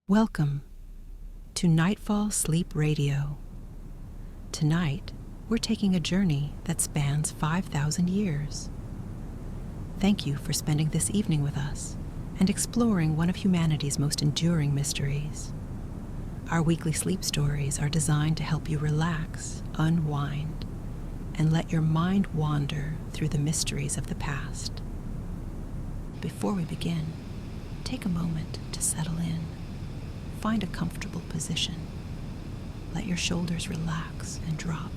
Welcome to Nightfall Sleep Radio. Tonight, we're taking a journey that spans 5,000 years. Thank you for spending this evening with us and exploring one of humanity's most enduring mysteries. Our weekly sleep stories are designed to help you relax, unwind, and let your mind wander through the mysteries of the past. Before we begin, take a moment to settle in. Find a comfortable position. Let your shoulders relax and drop,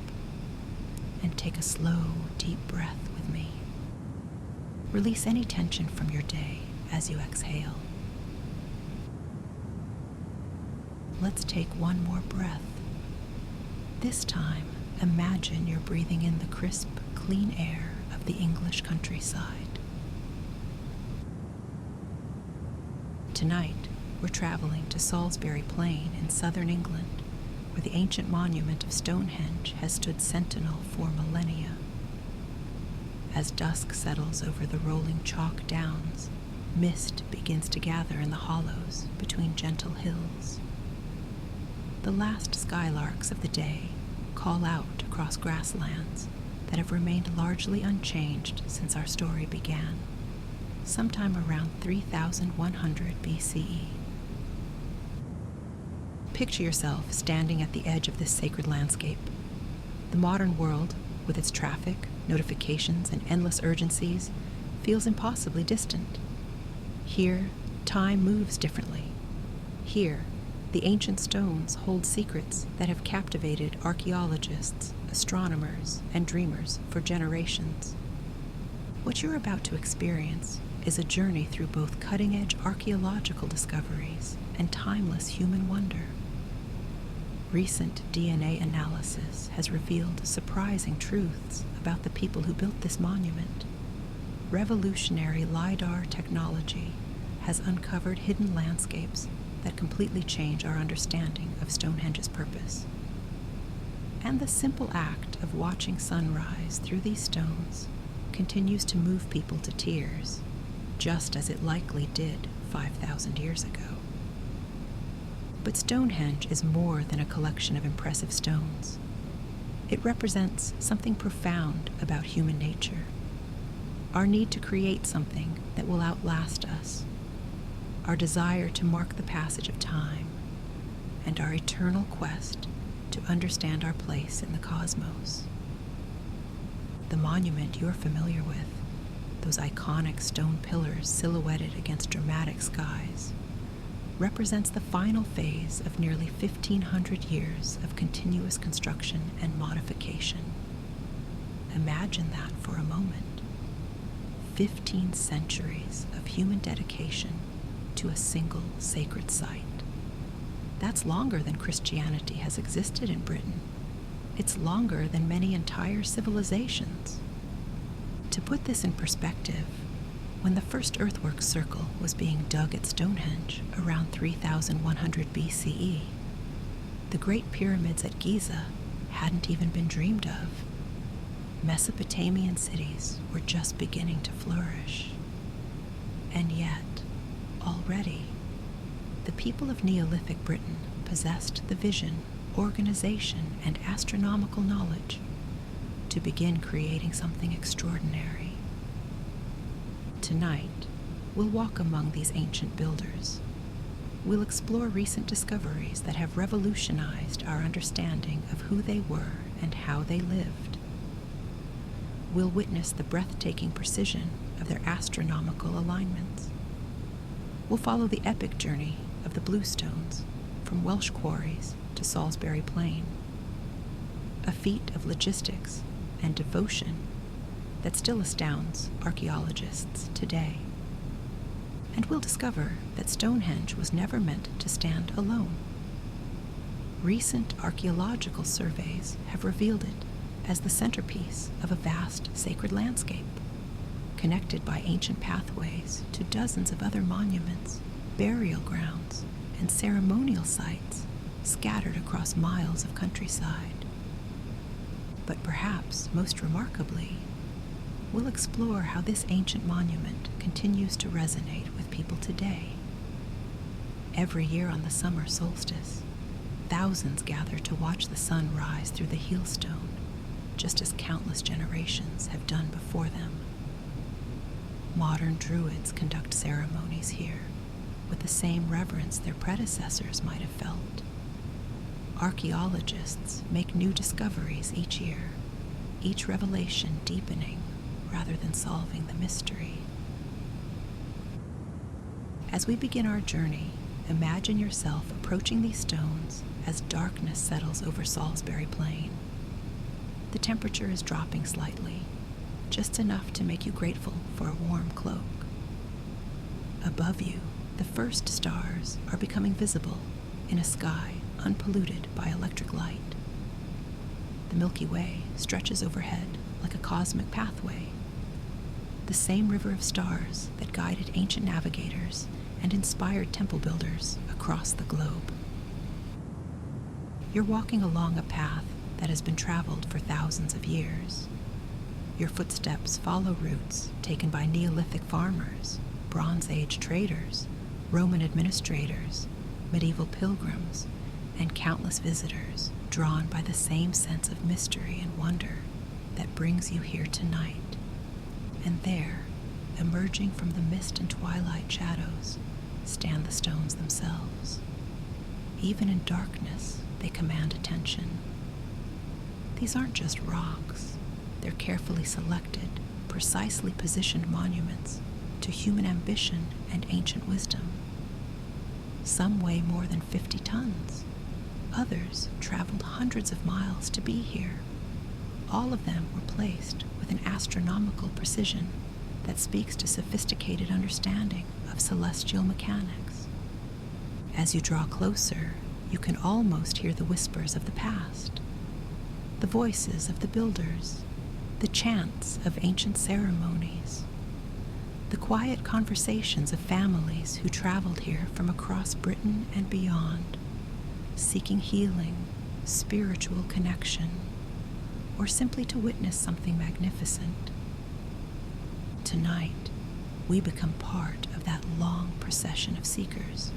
and take a slow, deep breath with me. Release any tension from your day as you exhale. Let's take one more breath. This time, imagine you're breathing in the crisp, clean air of the English countryside. Tonight, we're traveling to Salisbury Plain in southern England, where the ancient monument of Stonehenge has stood sentinel for millennia. As dusk settles over the rolling chalk downs, mist begins to gather in the hollows between gentle hills. The last skylarks of the day call out across grasslands that have remained largely unchanged since our story began, sometime around 3100 BCE. Picture yourself standing at the edge of this sacred landscape. The modern world, with its traffic, notifications, and endless urgencies, feels impossibly distant. Here, time moves differently. Here, the ancient stones hold secrets that have captivated archaeologists, astronomers, and dreamers for generations. What you're about to experience is a journey through both cutting-edge archaeological discoveries and timeless human wonder. Recent DNA analysis has revealed surprising truths about the people who built this monument. Revolutionary LiDAR technology has uncovered hidden landscapes that completely change our understanding of Stonehenge's purpose. And the simple act of watching sunrise through these stones continues to move people to tears, just as it likely did 5,000 years ago. But Stonehenge is more than a collection of impressive stones. It represents something profound about human nature, our need to create something that will outlast us, our desire to mark the passage of time, and our eternal quest to understand our place in the cosmos. The monument you're familiar with, those iconic stone pillars silhouetted against dramatic skies, represents the final phase of nearly 1,500 years of continuous construction and modification. Imagine that for a moment. 15 centuries of human dedication to a single sacred site. That's longer than Christianity has existed in Britain. It's longer than many entire civilizations. To put this in perspective, when the first earthwork circle was being dug at Stonehenge around 3100 BCE, the Great Pyramids at Giza hadn't even been dreamed of. Mesopotamian cities were just beginning to flourish. And yet, already, the people of Neolithic Britain possessed the vision, organization, and astronomical knowledge to begin creating something extraordinary. Tonight, we'll walk among these ancient builders. We'll explore recent discoveries that have revolutionized our understanding of who they were and how they lived. We'll witness the breathtaking precision of their astronomical alignments. We'll follow the epic journey of the Bluestones from Welsh quarries to Salisbury Plain, a feat of logistics and devotion that still astounds archaeologists today. And we'll discover that Stonehenge was never meant to stand alone. Recent archaeological surveys have revealed it as the centerpiece of a vast sacred landscape, connected by ancient pathways to dozens of other monuments, burial grounds, and ceremonial sites scattered across miles of countryside. But perhaps most remarkably, we'll explore how this ancient monument continues to resonate with people today. Every year on the summer solstice, thousands gather to watch the sun rise through the heelstone, just as countless generations have done before them. Modern druids conduct ceremonies here with the same reverence their predecessors might have felt. Archeologists make new discoveries each year, each revelation deepening rather than solving the mystery. As we begin our journey, imagine yourself approaching these stones as darkness settles over Salisbury Plain. The temperature is dropping slightly, just enough to make you grateful for a warm cloak. Above you, the first stars are becoming visible in a sky unpolluted by electric light. The Milky Way stretches overhead like a cosmic pathway, the same river of stars that guided ancient navigators and inspired temple builders across the globe. You're walking along a path that has been traveled for thousands of years. Your footsteps follow routes taken by Neolithic farmers, Bronze Age traders, Roman administrators, medieval pilgrims, and countless visitors drawn by the same sense of mystery and wonder that brings you here tonight. And there, emerging from the mist and twilight shadows, stand the stones themselves. Even in darkness, they command attention. These aren't just rocks. They're carefully selected, precisely positioned monuments to human ambition and ancient wisdom. Some weigh more than 50 tons. Others traveled hundreds of miles to be here. All of them were placed with an astronomical precision that speaks to sophisticated understanding of celestial mechanics. As you draw closer, you can almost hear the whispers of the past, the voices of the builders, the chants of ancient ceremonies, the quiet conversations of families who traveled here from across Britain and beyond, seeking healing, spiritual connection, or simply to witness something magnificent. Tonight, we become part of that long procession of seekers.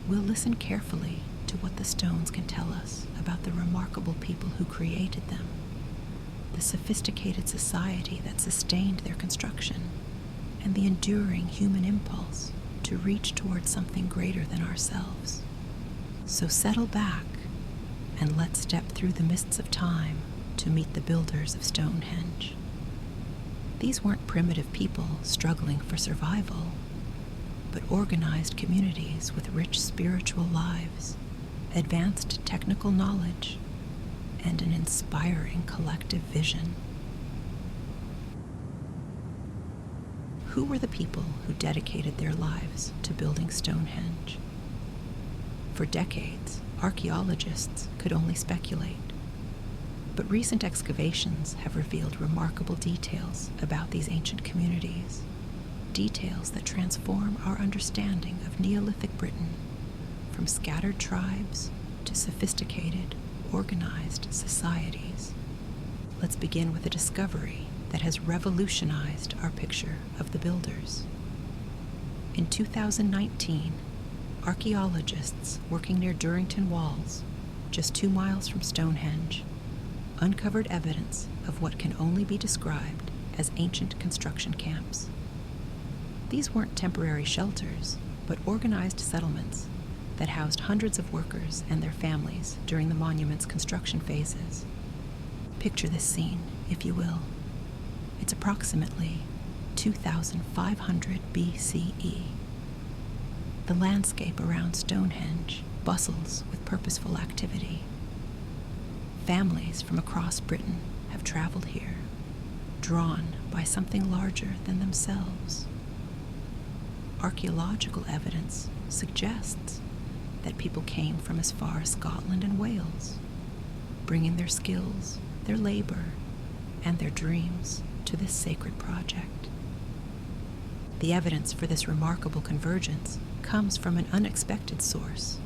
We'll listen carefully to what the stones can tell us about the remarkable people who created them, the sophisticated society that sustained their construction, and the enduring human impulse to reach towards something greater than ourselves. So settle back and let's step through the mists of time to meet the builders of Stonehenge. These weren't primitive people struggling for survival, but organized communities with rich spiritual lives, advanced technical knowledge, and an inspiring collective vision. Who were the people who dedicated their lives to building Stonehenge? For decades, archaeologists could only speculate, but recent excavations have revealed remarkable details about these ancient communities, details that transform our understanding of Neolithic Britain, from scattered tribes to sophisticated, organized societies. Let's begin with a discovery that has revolutionized our picture of the builders. In 2019, archaeologists working near Durrington Walls, just 2 miles from Stonehenge, uncovered evidence of what can only be described as ancient construction camps. These weren't temporary shelters, but organized settlements that housed hundreds of workers and their families during the monument's construction phases. Picture this scene, if you will. It's approximately 2500 BCE. The landscape around Stonehenge bustles with purposeful activity. Families from across Britain have traveled here, drawn by something larger than themselves. Archaeological evidence suggests that people came from as far as Scotland and Wales, bringing their skills, their labor, and their dreams to this sacred project. The evidence for this remarkable convergence comes from an unexpected source: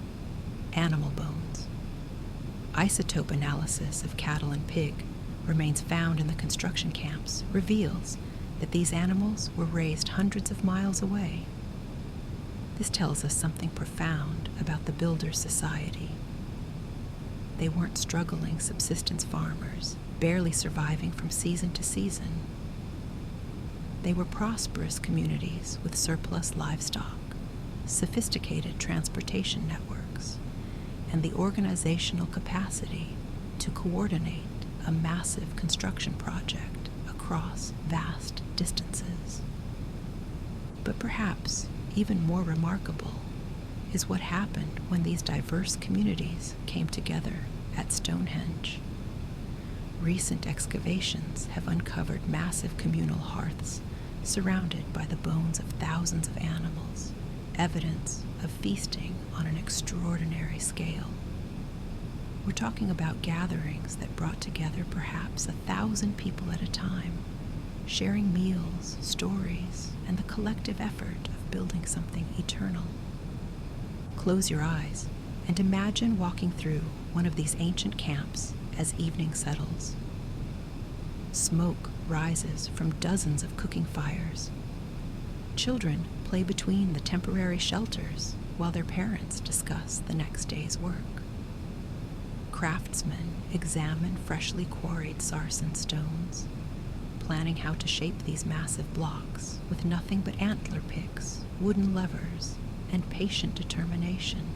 animal bones. Isotope analysis of cattle and pig remains found in the construction camps reveals that these animals were raised hundreds of miles away. This tells us something profound about the builders' society. They weren't struggling subsistence farmers, barely surviving from season to season. They were prosperous communities with surplus livestock, sophisticated transportation networks, and the organizational capacity to coordinate a massive construction project across vast distances. But perhaps even more remarkable is what happened when these diverse communities came together at Stonehenge. Recent excavations have uncovered massive communal hearths surrounded by the bones of thousands of animals, evidence of feasting on an extraordinary scale. We're talking about gatherings that brought together perhaps 1,000 people at a time, sharing meals, stories, and the collective effort of building something eternal. Close your eyes and imagine walking through one of these ancient camps as evening settles. Smoke rises from dozens of cooking fires. Children play between the temporary shelters while their parents discuss the next day's work. Craftsmen examine freshly quarried sarsen stones, planning how to shape these massive blocks with nothing but antler picks, wooden levers, and patient determination.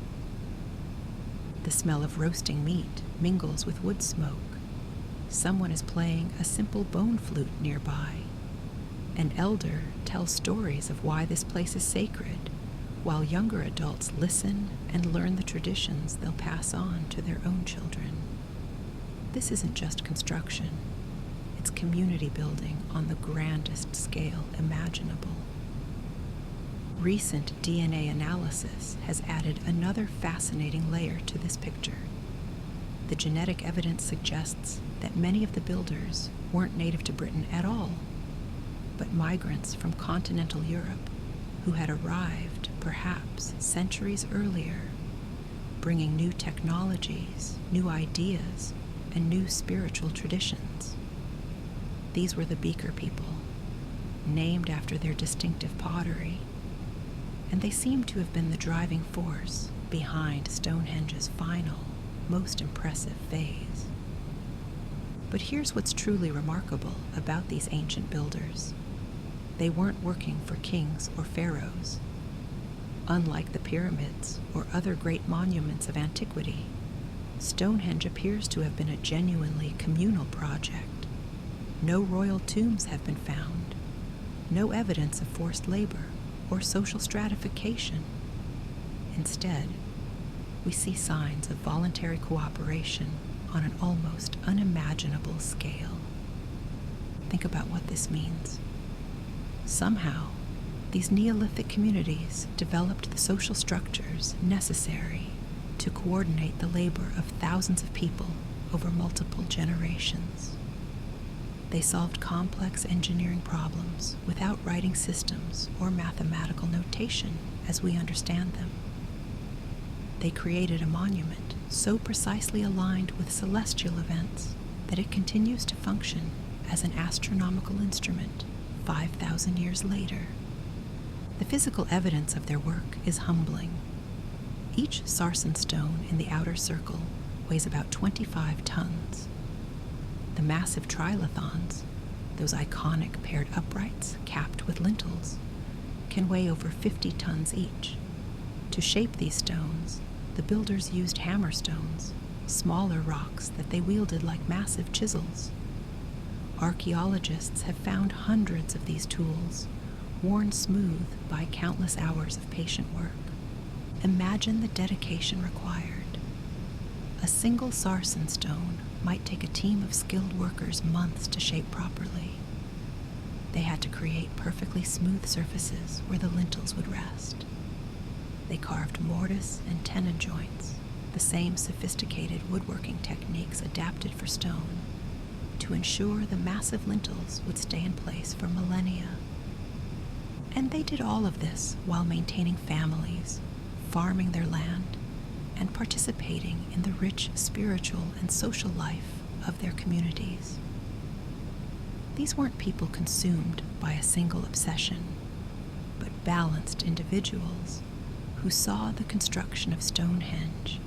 The smell of roasting meat mingles with wood smoke. Someone is playing a simple bone flute nearby. An elder tells stories of why this place is sacred, while younger adults listen and learn the traditions they'll pass on to their own children. This isn't just construction. It's community building on the grandest scale imaginable. Recent DNA analysis has added another fascinating layer to this picture. The genetic evidence suggests that many of the builders weren't native to Britain at all, but migrants from continental Europe who had arrived perhaps centuries earlier, bringing new technologies, new ideas, and new spiritual traditions. These were the Beaker people, named after their distinctive pottery, and they seem to have been the driving force behind Stonehenge's final, most impressive phase. But here's what's truly remarkable about these ancient builders. They weren't working for kings or pharaohs. Unlike the pyramids or other great monuments of antiquity, Stonehenge appears to have been a genuinely communal project. No royal tombs have been found, no evidence of forced labor or social stratification. Instead, we see signs of voluntary cooperation on an almost unimaginable scale. Think about what this means. Somehow, these Neolithic communities developed the social structures necessary to coordinate the labor of thousands of people over multiple generations. They solved complex engineering problems without writing systems or mathematical notation as we understand them. They created a monument so precisely aligned with celestial events that it continues to function as an astronomical instrument 5,000 years later. The physical evidence of their work is humbling. Each sarsen stone in the outer circle weighs about 25 tons. The massive trilithons, those iconic paired uprights capped with lintels, can weigh over 50 tons each. To shape these stones, the builders used hammerstones, smaller rocks that they wielded like massive chisels. Archeologists have found hundreds of these tools, worn smooth by countless hours of patient work. Imagine the dedication required. A single sarsen stone might take a team of skilled workers months to shape properly. They had to create perfectly smooth surfaces where the lintels would rest. They carved mortise and tenon joints, the same sophisticated woodworking techniques adapted for stone, to ensure the massive lintels would stay in place for millennia. And they did all of this while maintaining families, farming their land, and participating in the rich spiritual and social life of their communities. These weren't people consumed by a single obsession, but balanced individuals who saw the construction of Stonehenge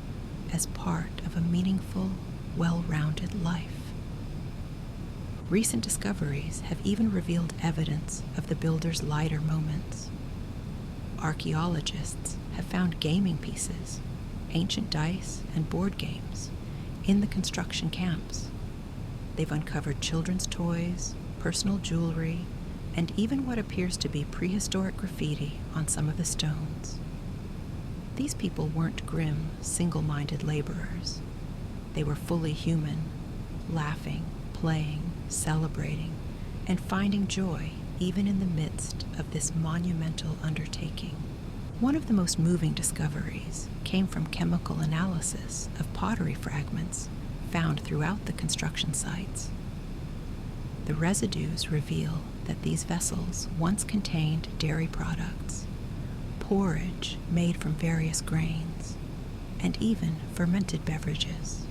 as part of a meaningful, well-rounded life. Recent discoveries have even revealed evidence of the builders' lighter moments. Archaeologists have found gaming pieces, ancient dice, and board games in the construction camps. They've uncovered children's toys, personal jewelry, and even what appears to be prehistoric graffiti on some of the stones. These people weren't grim, single-minded laborers. They were fully human, laughing, playing, celebrating, and finding joy even in the midst of this monumental undertaking. One of the most moving discoveries came from chemical analysis of pottery fragments found throughout the construction sites. The residues reveal that these vessels once contained dairy products, porridge made from various grains, and even fermented beverages.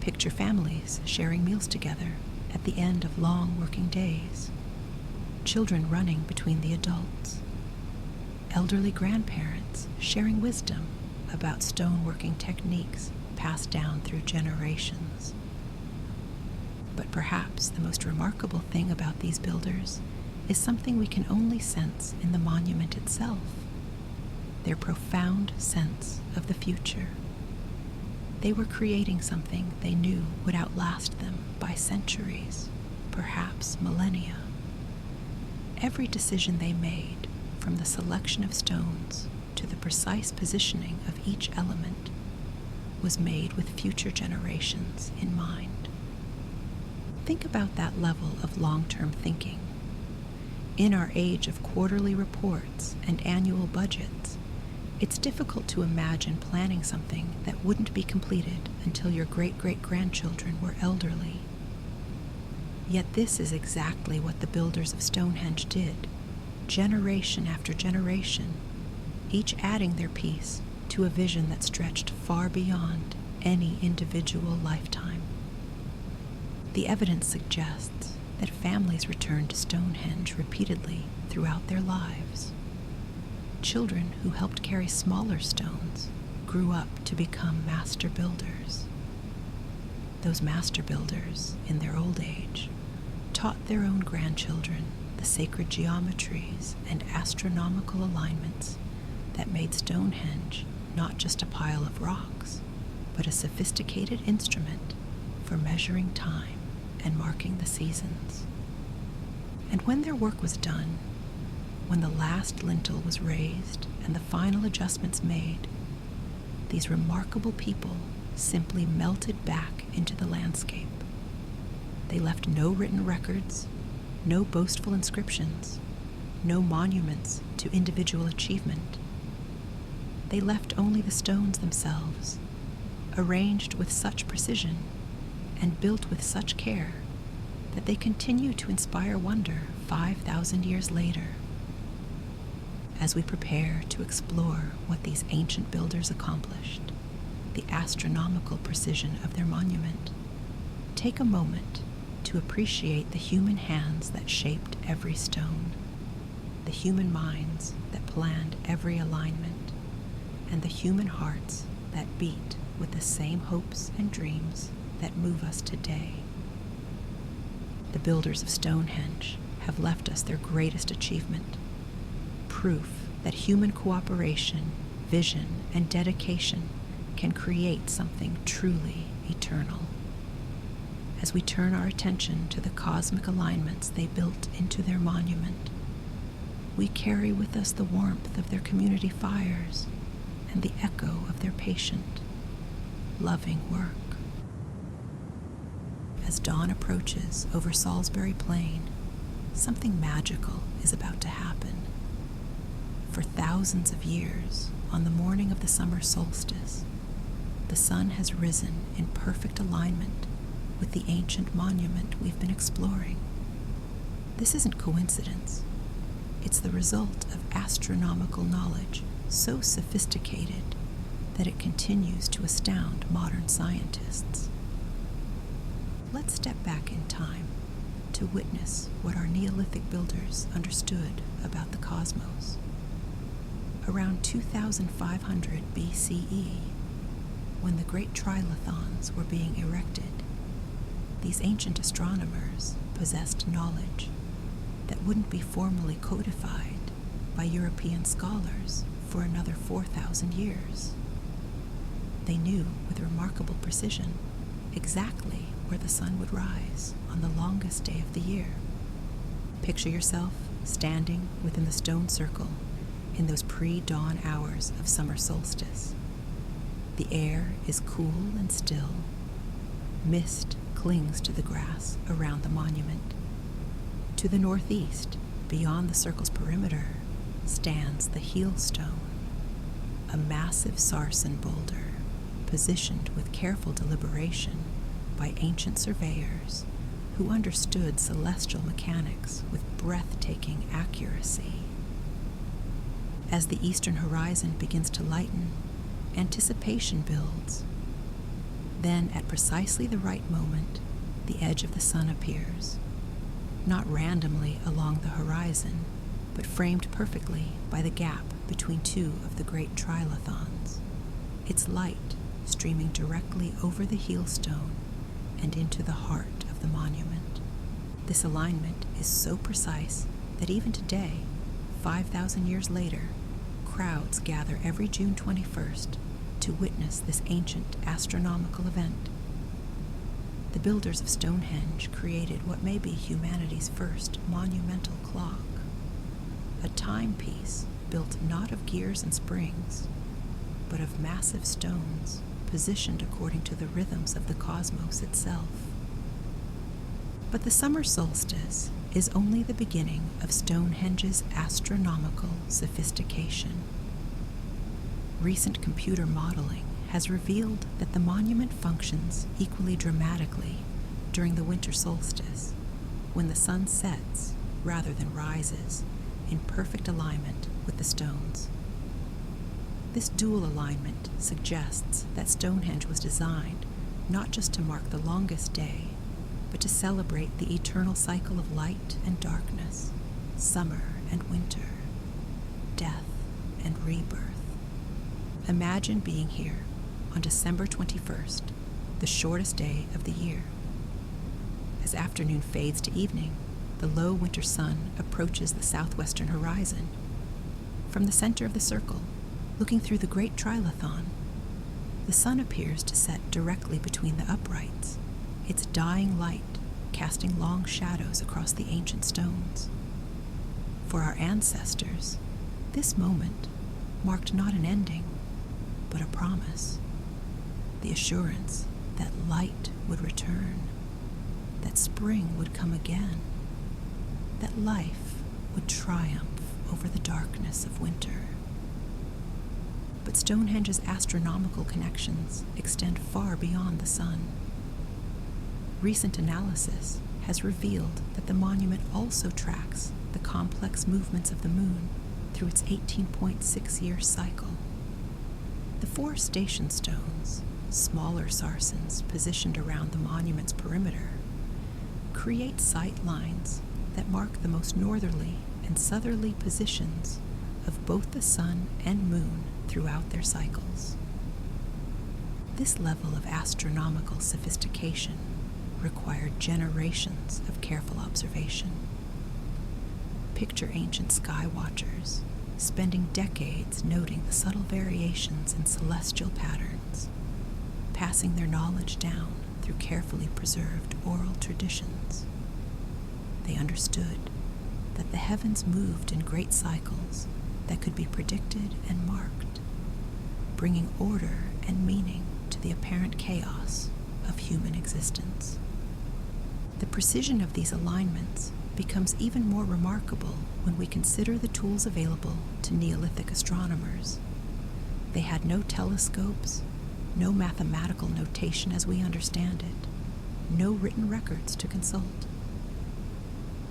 Picture families sharing meals together at the end of long working days, children running between the adults, elderly grandparents sharing wisdom about stoneworking techniques passed down through generations. But perhaps the most remarkable thing about these builders is something we can only sense in the monument itself: their profound sense of the future. They were creating something they knew would outlast them by centuries, perhaps millennia. Every decision they made, from the selection of stones to the precise positioning of each element, was made with future generations in mind. Think about that level of long-term thinking. In our age of quarterly reports and annual budgets, it's difficult to imagine planning something that wouldn't be completed until your great-great-grandchildren were elderly. Yet this is exactly what the builders of Stonehenge did, generation after generation, each adding their piece to a vision that stretched far beyond any individual lifetime. The evidence suggests that families returned to Stonehenge repeatedly throughout their lives. Children who helped carry smaller stones grew up to become master builders. Those master builders, in their old age, taught their own grandchildren the sacred geometries and astronomical alignments that made Stonehenge not just a pile of rocks, but a sophisticated instrument for measuring time and marking the seasons. And when their work was done, when the last lintel was raised and the final adjustments made, these remarkable people simply melted back into the landscape. They left no written records, no boastful inscriptions, no monuments to individual achievement. They left only the stones themselves, arranged with such precision and built with such care that they continue to inspire wonder 5,000 years later. As we prepare to explore what these ancient builders accomplished, the astronomical precision of their monument, take a moment to appreciate the human hands that shaped every stone, the human minds that planned every alignment, and the human hearts that beat with the same hopes and dreams that move us today. The builders of Stonehenge have left us their greatest achievement, proof that human cooperation, vision, and dedication can create something truly eternal. As we turn our attention to the cosmic alignments they built into their monument, we carry with us the warmth of their community fires and the echo of their patient, loving work. As dawn approaches over Salisbury Plain, something magical is about to happen. For thousands of years, on the morning of the summer solstice, the sun has risen in perfect alignment with the ancient monument we've been exploring. This isn't coincidence. It's the result of astronomical knowledge so sophisticated that it continues to astound modern scientists. Let's step back in time to witness what our Neolithic builders understood about the cosmos. around 2500 BCE, when the great trilithons were being erected, these ancient astronomers possessed knowledge that wouldn't be formally codified by European scholars for another 4,000 years. They knew with remarkable precision exactly where the sun would rise on the longest day of the year. Picture yourself standing within the stone circle in those pre-dawn hours of summer solstice. The air is cool and still. Mist clings to the grass around the monument. To the northeast, beyond the circle's perimeter, stands the heel stone, a massive sarsen boulder positioned with careful deliberation by ancient surveyors who understood celestial mechanics with breathtaking accuracy. As the eastern horizon begins to lighten, anticipation builds. Then, at precisely the right moment, the edge of the sun appears, not randomly along the horizon, but framed perfectly by the gap between two of the great trilithons, its light streaming directly over the heel stone and into the heart of the monument. This alignment is so precise that even today, 5,000 years later, crowds gather every June 21st to witness this ancient astronomical event. The builders of Stonehenge created what may be humanity's first monumental clock, a timepiece built not of gears and springs, but of massive stones positioned according to the rhythms of the cosmos itself. But the summer solstice is only the beginning of Stonehenge's astronomical sophistication. Recent computer modeling has revealed that the monument functions equally dramatically during the winter solstice, when the sun sets rather than rises in perfect alignment with the stones. This dual alignment suggests that Stonehenge was designed not just to mark the longest day, but to celebrate the eternal cycle of light and darkness, summer and winter, death and rebirth. Imagine being here on December 21st, the shortest day of the year. As afternoon fades to evening, the low winter sun approaches the southwestern horizon. From the center of the circle, looking through the great trilithon, the sun appears to set directly between the uprights, its dying light casting long shadows across the ancient stones. For our ancestors, this moment marked not an ending, but a promise, the assurance that light would return, that spring would come again, that life would triumph over the darkness of winter. But Stonehenge's astronomical connections extend far beyond the sun. Recent analysis has revealed that the monument also tracks the complex movements of the moon through its 18.6-year cycle. The four station stones, smaller sarsens positioned around the monument's perimeter, create sight lines that mark the most northerly and southerly positions of both the sun and moon throughout their cycles. This level of astronomical sophistication required generations of careful observation. Picture ancient sky watchers spending decades noting the subtle variations in celestial patterns, passing their knowledge down through carefully preserved oral traditions. They understood that the heavens moved in great cycles that could be predicted and marked, bringing order and meaning to the apparent chaos of human existence. The precision of these alignments becomes even more remarkable when we consider the tools available to Neolithic astronomers. They had no telescopes, no mathematical notation as we understand it, no written records to consult.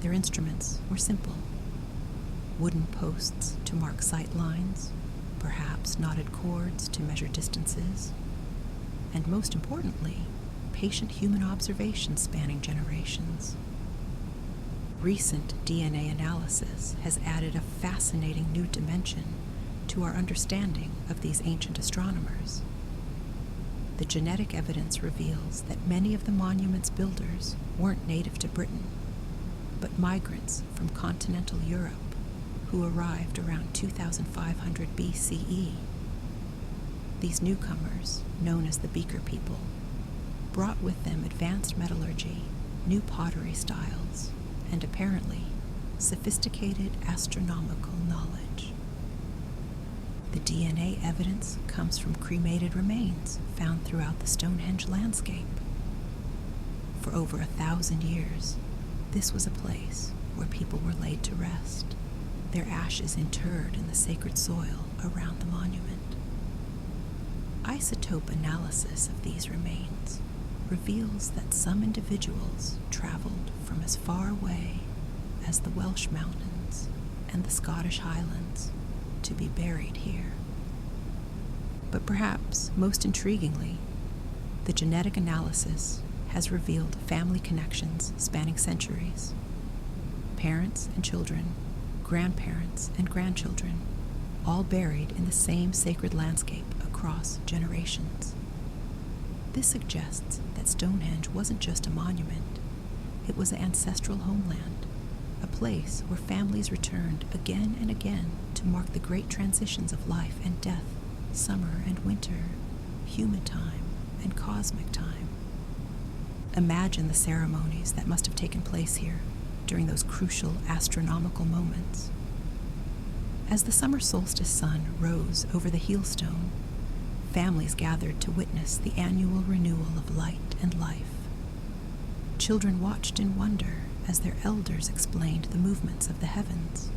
Their instruments were simple: wooden posts to mark sight lines, perhaps knotted cords to measure distances, and most importantly, patient human observation spanning generations. Recent DNA analysis has added a fascinating new dimension to our understanding of these ancient astronomers. The genetic evidence reveals that many of the monument's builders weren't native to Britain, but migrants from continental Europe who arrived around 2500 BCE. These newcomers, known as the Beaker people, brought with them advanced metallurgy, new pottery styles, and apparently sophisticated astronomical knowledge. The DNA evidence comes from cremated remains found throughout the Stonehenge landscape. For over 1,000 years, this was a place where people were laid to rest, their ashes interred in the sacred soil around the monument. Isotope analysis of these remains reveals that some individuals traveled from as far away as the Welsh Mountains and the Scottish Highlands to be buried here. But perhaps most intriguingly, the genetic analysis has revealed family connections spanning centuries. Parents and children, grandparents and grandchildren, all buried in the same sacred landscape across generations. This suggests that Stonehenge wasn't just a monument, it was an ancestral homeland, a place where families returned again and again to mark the great transitions of life and death, summer and winter, human time and cosmic time. Imagine the ceremonies that must have taken place here during those crucial astronomical moments. As the summer solstice sun rose over the heelstone, families gathered to witness the annual renewal of light and life. Children watched in wonder as their elders explained the movements of the heavens.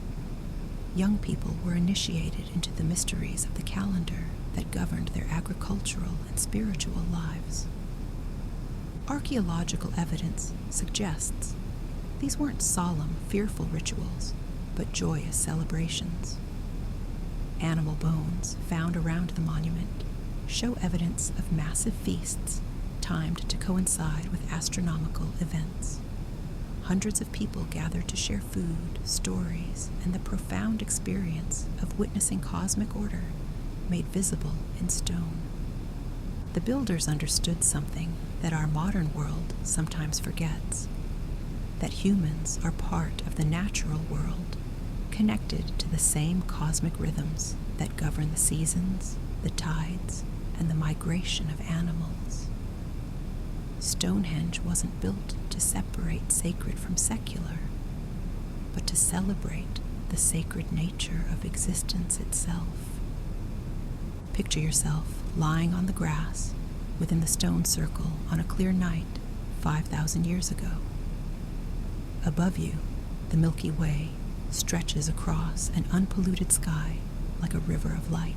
Young people were initiated into the mysteries of the calendar that governed their agricultural and spiritual lives. Archeological evidence suggests these weren't solemn, fearful rituals, but joyous celebrations. Animal bones found around the monument show evidence of massive feasts timed to coincide with astronomical events. Hundreds of people gathered to share food, stories, and the profound experience of witnessing cosmic order made visible in stone. The builders understood something that our modern world sometimes forgets, that humans are part of the natural world, connected to the same cosmic rhythms that govern the seasons, the tides, and the migration of animals. Stonehenge wasn't built to separate sacred from secular, but to celebrate the sacred nature of existence itself. Picture yourself lying on the grass within the stone circle on a clear night 5,000 years ago. Above you, the Milky Way stretches across an unpolluted sky like a river of light.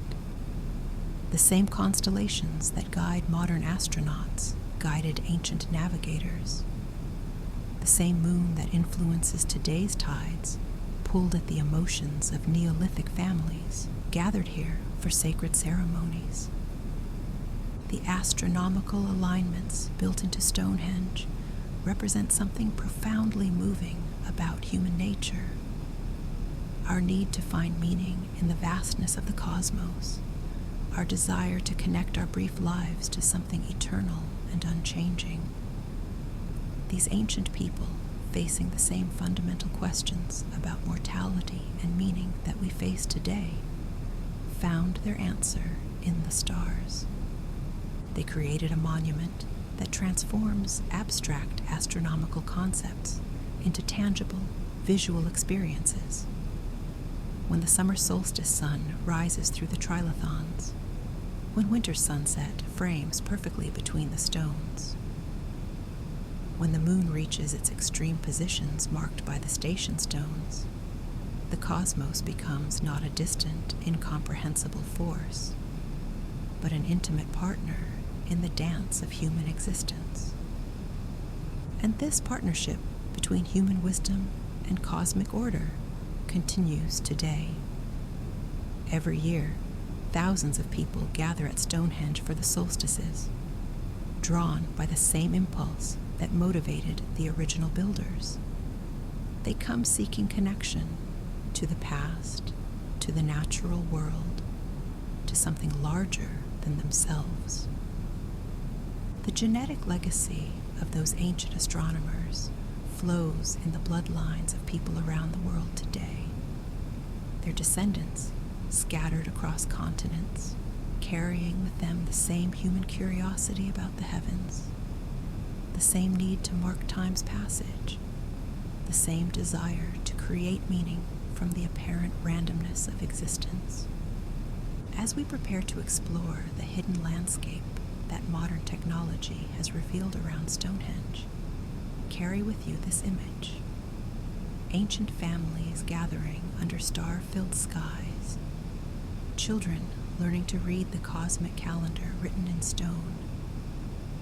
The same constellations that guide modern astronauts guided ancient navigators. The same moon that influences today's tides pulled at the emotions of Neolithic families gathered here for sacred ceremonies. The astronomical alignments built into Stonehenge represent something profoundly moving about human nature. Our need to find meaning in the vastness of the cosmos, our desire to connect our brief lives to something eternal and unchanging. These ancient people, facing the same fundamental questions about mortality and meaning that we face today, found their answer in the stars. They created a monument that transforms abstract astronomical concepts into tangible, visual experiences. When the summer solstice sun rises through the trilithons, when winter sunset frames perfectly between the stones, when the moon reaches its extreme positions marked by the station stones, the cosmos becomes not a distant, incomprehensible force, but an intimate partner in the dance of human existence. And this partnership between human wisdom and cosmic order continues today. Every year, thousands of people gather at Stonehenge for the solstices, drawn by the same impulse that motivated the original builders. They come seeking connection to the past, to the natural world, to something larger than themselves. The genetic legacy of those ancient astronomers flows in the bloodlines of people around the world today. Their descendants, scattered across continents, carrying with them the same human curiosity about the heavens, the same need to mark time's passage, the same desire to create meaning from the apparent randomness of existence. As we prepare to explore the hidden landscape that modern technology has revealed around Stonehenge, carry with you this image. Ancient families gathering under star-filled skies, children learning to read the cosmic calendar written in stone,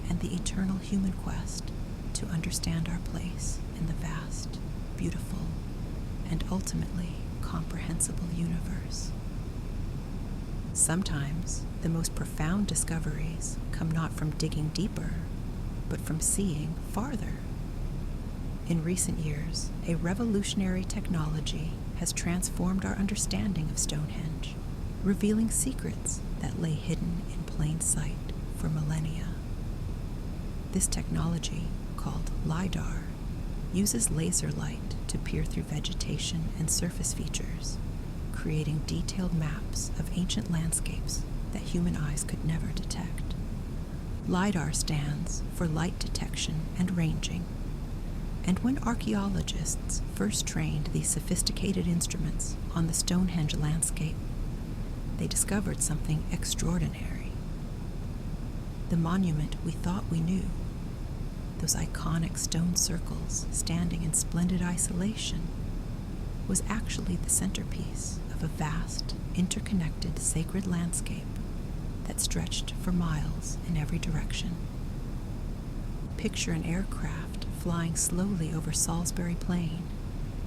and the eternal human quest to understand our place in the vast, beautiful, and ultimately comprehensible universe. Sometimes the most profound discoveries come not from digging deeper, but from seeing farther. In recent years, a revolutionary technology has transformed our understanding of Stonehenge, revealing secrets that lay hidden in plain sight for millennia. This technology, called LiDAR, uses laser light to peer through vegetation and surface features, creating detailed maps of ancient landscapes that human eyes could never detect. LiDAR stands for light detection and ranging, and when archaeologists first trained these sophisticated instruments on the Stonehenge landscape, they discovered something extraordinary. The monument we thought we knew, those iconic stone circles standing in splendid isolation, was actually the centerpiece of a vast, interconnected sacred landscape that stretched for miles in every direction. Picture an aircraft flying slowly over Salisbury Plain,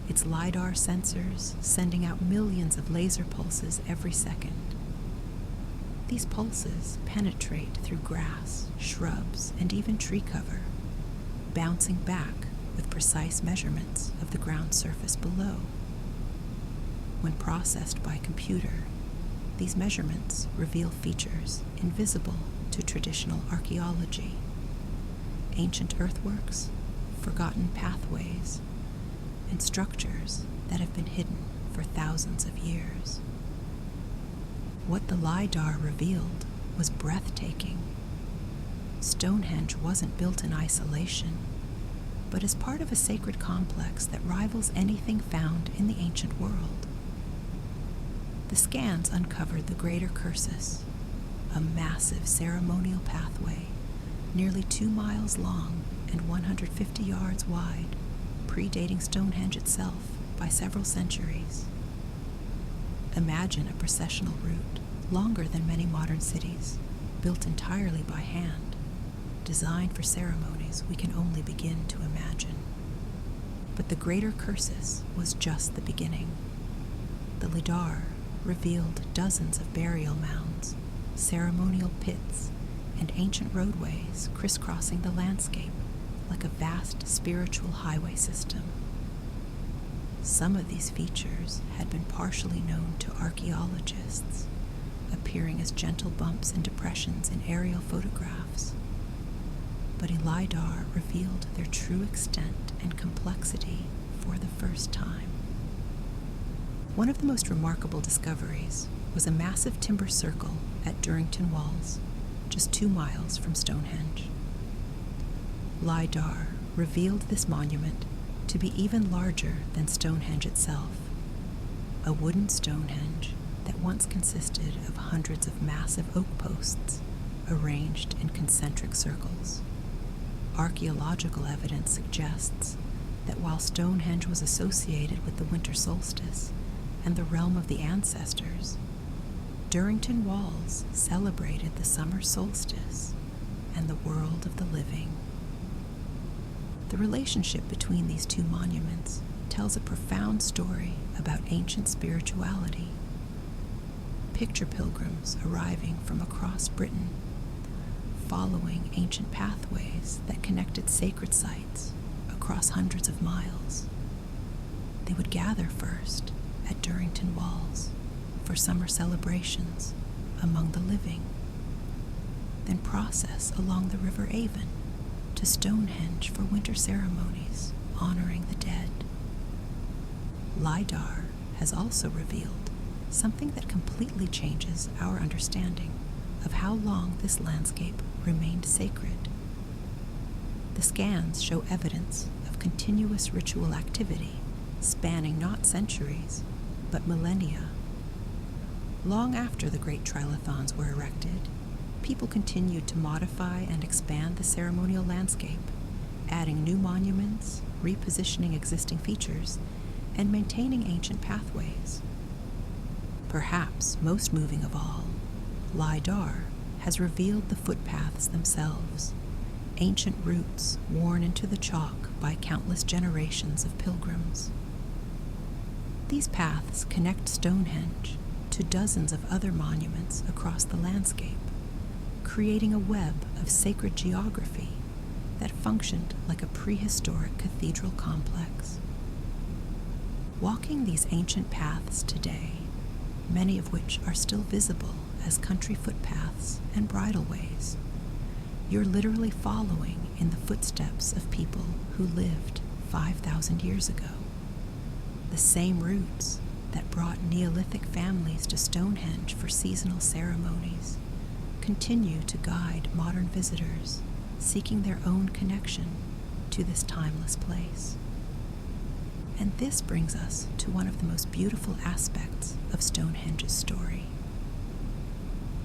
its LiDAR sensors sending out millions of laser pulses every second. These pulses penetrate through grass, shrubs, and even tree cover, bouncing back with precise measurements of the ground surface below. When processed by computer, these measurements reveal features invisible to traditional archaeology: ancient earthworks, forgotten pathways, and structures that have been hidden for thousands of years. What the LiDAR revealed was breathtaking. Stonehenge wasn't built in isolation, but as part of a sacred complex that rivals anything found in the ancient world. The scans uncovered the Greater Cursus, a massive ceremonial pathway nearly 2 miles long and 150 yards wide, predating Stonehenge itself by several centuries. Imagine a processional route longer than many modern cities, built entirely by hand, designed for ceremonies we can only begin to imagine. But the Greater Cursus was just the beginning. The LiDAR revealed dozens of burial mounds, ceremonial pits, and ancient roadways crisscrossing the landscape like a vast spiritual highway system. Some of these features had been partially known to archaeologists, appearing as gentle bumps and depressions in aerial photographs. But a LiDAR revealed their true extent and complexity for the first time. One of the most remarkable discoveries was a massive timber circle at Durrington Walls, just 2 miles from Stonehenge. LiDAR revealed this monument to be even larger than Stonehenge itself, a wooden Stonehenge that once consisted of hundreds of massive oak posts arranged in concentric circles. Archaeological evidence suggests that while Stonehenge was associated with the winter solstice and the realm of the ancestors, Durrington Walls celebrated the summer solstice and the world of the living. The relationship between these two monuments tells a profound story about ancient spirituality. Picture pilgrims arriving from across Britain, following ancient pathways that connected sacred sites across hundreds of miles. They would gather first at Durrington Walls for summer celebrations among the living, then process along the River Avon to Stonehenge for winter ceremonies honoring the dead. LiDAR has also revealed something that completely changes our understanding of how long this landscape remained sacred. The scans show evidence of continuous ritual activity spanning not centuries, but millennia. Long after the great trilithons were erected, people continued to modify and expand the ceremonial landscape, adding new monuments, repositioning existing features, and maintaining ancient pathways. Perhaps most moving of all, LiDAR has revealed the footpaths themselves, ancient routes worn into the chalk by countless generations of pilgrims. These paths connect Stonehenge to dozens of other monuments across the landscape, creating a web of sacred geography that functioned like a prehistoric cathedral complex. Walking these ancient paths today, many of which are still visible as country footpaths and bridleways, you're literally following in the footsteps of people who lived 5,000 years ago. The same routes that brought Neolithic families to Stonehenge for seasonal ceremonies continue to guide modern visitors seeking their own connection to this timeless place. And this brings us to one of the most beautiful aspects of Stonehenge's story: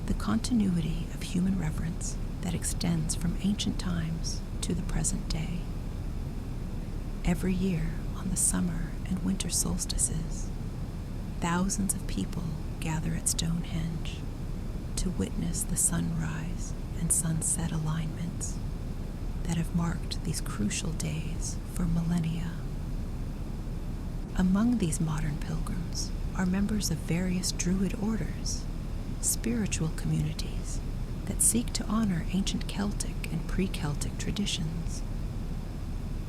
the continuity of human reverence that extends from ancient times to the present day. Every year on the summer and winter solstices, thousands of people gather at Stonehenge to witness the sunrise and sunset alignments that have marked these crucial days for millennia. Among these modern pilgrims are members of various Druid orders, spiritual communities that seek to honor ancient Celtic and pre-Celtic traditions.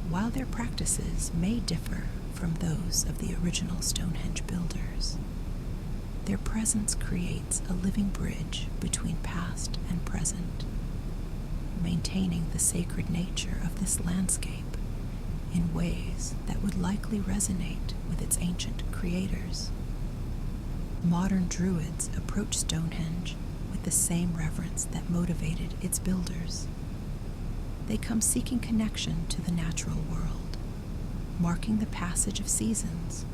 While their practices may differ from those of the original Stonehenge builders, their presence creates a living bridge between past and present, maintaining the sacred nature of this landscape in ways that would likely resonate with its ancient creators. Modern Druids approach Stonehenge with the same reverence that motivated its builders. They come seeking connection to the natural world, marking the passage of seasons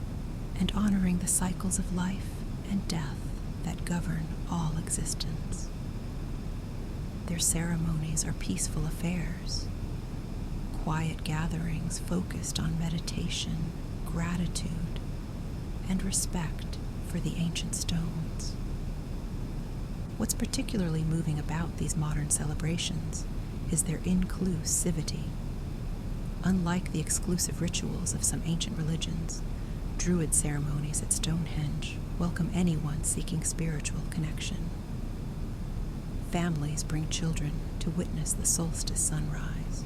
and honoring the cycles of life and death that govern all existence. Their ceremonies are peaceful affairs, quiet gatherings focused on meditation, gratitude, and respect for the ancient stones. What's particularly moving about these modern celebrations is their inclusivity. Unlike the exclusive rituals of some ancient religions, Druid ceremonies at Stonehenge welcome anyone seeking spiritual connection. Families bring children to witness the solstice sunrise.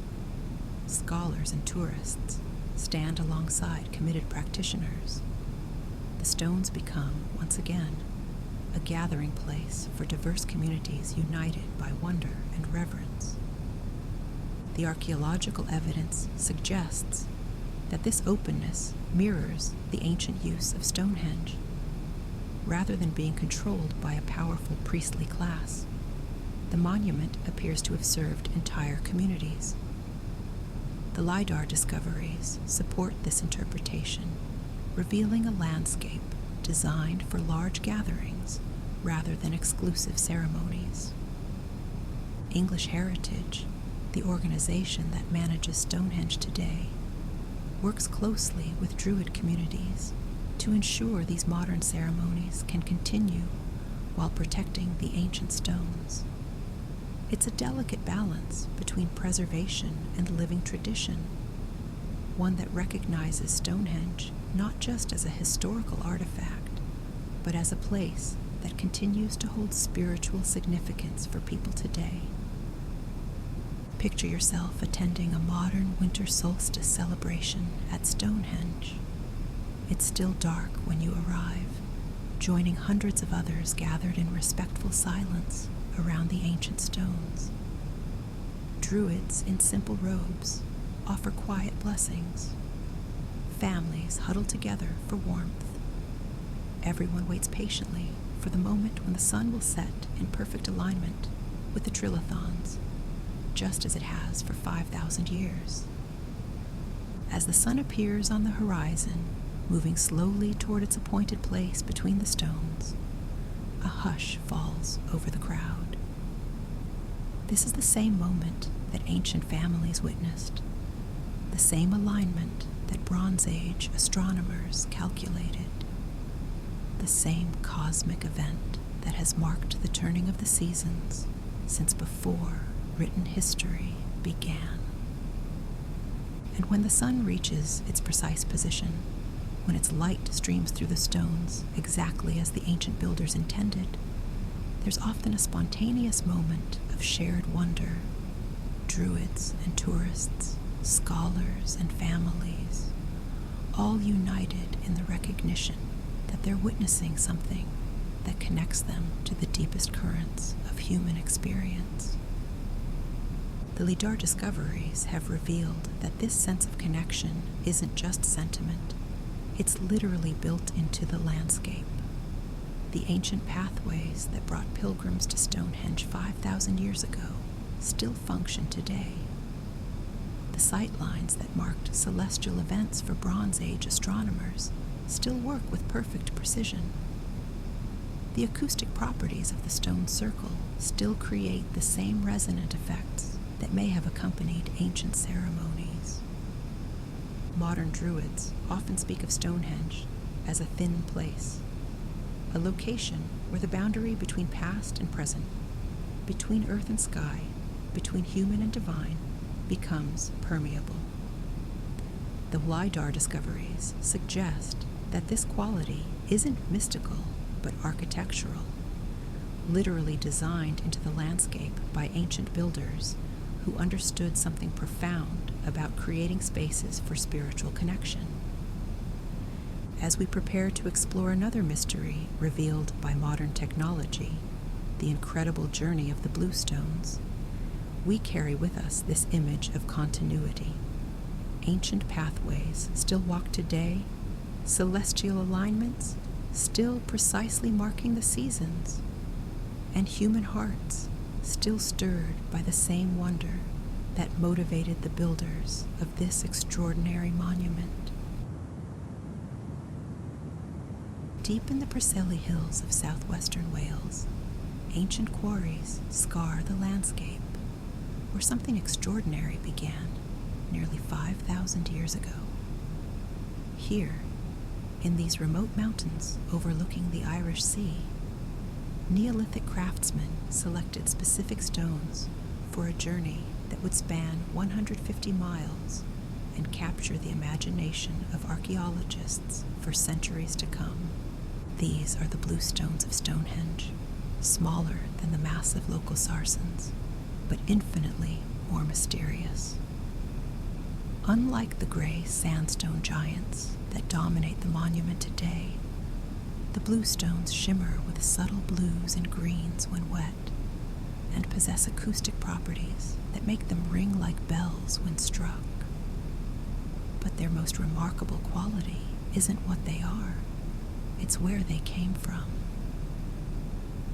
Scholars and tourists stand alongside committed practitioners. The stones become, once again, a gathering place for diverse communities united by wonder and reverence. The archeological evidence suggests that this openness mirrors the ancient use of Stonehenge. Rather than being controlled by a powerful priestly class, the monument appears to have served entire communities. The LiDAR discoveries support this interpretation, revealing a landscape designed for large gatherings rather than exclusive ceremonies. English Heritage, the organization that manages Stonehenge today, works closely with Druid communities to ensure these modern ceremonies can continue while protecting the ancient stones. It's a delicate balance between preservation and living tradition, one that recognizes Stonehenge not just as a historical artifact, but as a place that continues to hold spiritual significance for people today. Picture yourself attending a modern winter solstice celebration at Stonehenge. It's still dark when you arrive, joining hundreds of others gathered in respectful silence around the ancient stones. Druids in simple robes offer quiet blessings. Families huddle together for warmth. Everyone waits patiently for the moment when the sun will set in perfect alignment with the trilithons, just as it has for 5,000 years. As the sun appears on the horizon, moving slowly toward its appointed place between the stones, a hush falls over the crowd. This is the same moment that ancient families witnessed, the same alignment that Bronze Age astronomers calculated, the same cosmic event that has marked the turning of the seasons since before written history began. And when the sun reaches its precise position, when its light streams through the stones exactly as the ancient builders intended, there's often a spontaneous moment of shared wonder. Druids and tourists, scholars and families, all united in the recognition that they're witnessing something that connects them to the deepest currents of human experience. The LiDAR discoveries have revealed that this sense of connection isn't just sentiment, it's literally built into the landscape. The ancient pathways that brought pilgrims to Stonehenge 5,000 years ago still function today. The sight lines that marked celestial events for Bronze Age astronomers still work with perfect precision. The acoustic properties of the stone circle still create the same resonant effects that may have accompanied ancient ceremonies. Modern Druids often speak of Stonehenge as a thin place, a location where the boundary between past and present, between earth and sky, between human and divine, becomes permeable. The LiDAR discoveries suggest that this quality isn't mystical but architectural, literally designed into the landscape by ancient builders who understood something profound about creating spaces for spiritual connection. As we prepare to explore another mystery revealed by modern technology, the incredible journey of the Bluestones, we carry with us this image of continuity. Ancient pathways still walked today, celestial alignments still precisely marking the seasons, and human hearts still stirred by the same wonder that motivated the builders of this extraordinary monument. Deep in the Preseli Hills of southwestern Wales, ancient quarries scar the landscape where something extraordinary began nearly 5,000 years ago. Here, in these remote mountains overlooking the Irish Sea, Neolithic craftsmen selected specific stones for a journey that would span 150 miles and capture the imagination of archaeologists for centuries to come. These are the Bluestones of Stonehenge, smaller than the massive local sarsens, but infinitely more mysterious. Unlike the gray sandstone giants that dominate the monument today, the Bluestones shimmer with subtle blues and greens when wet, and possess acoustic properties that make them ring like bells when struck. But their most remarkable quality isn't what they are, it's where they came from.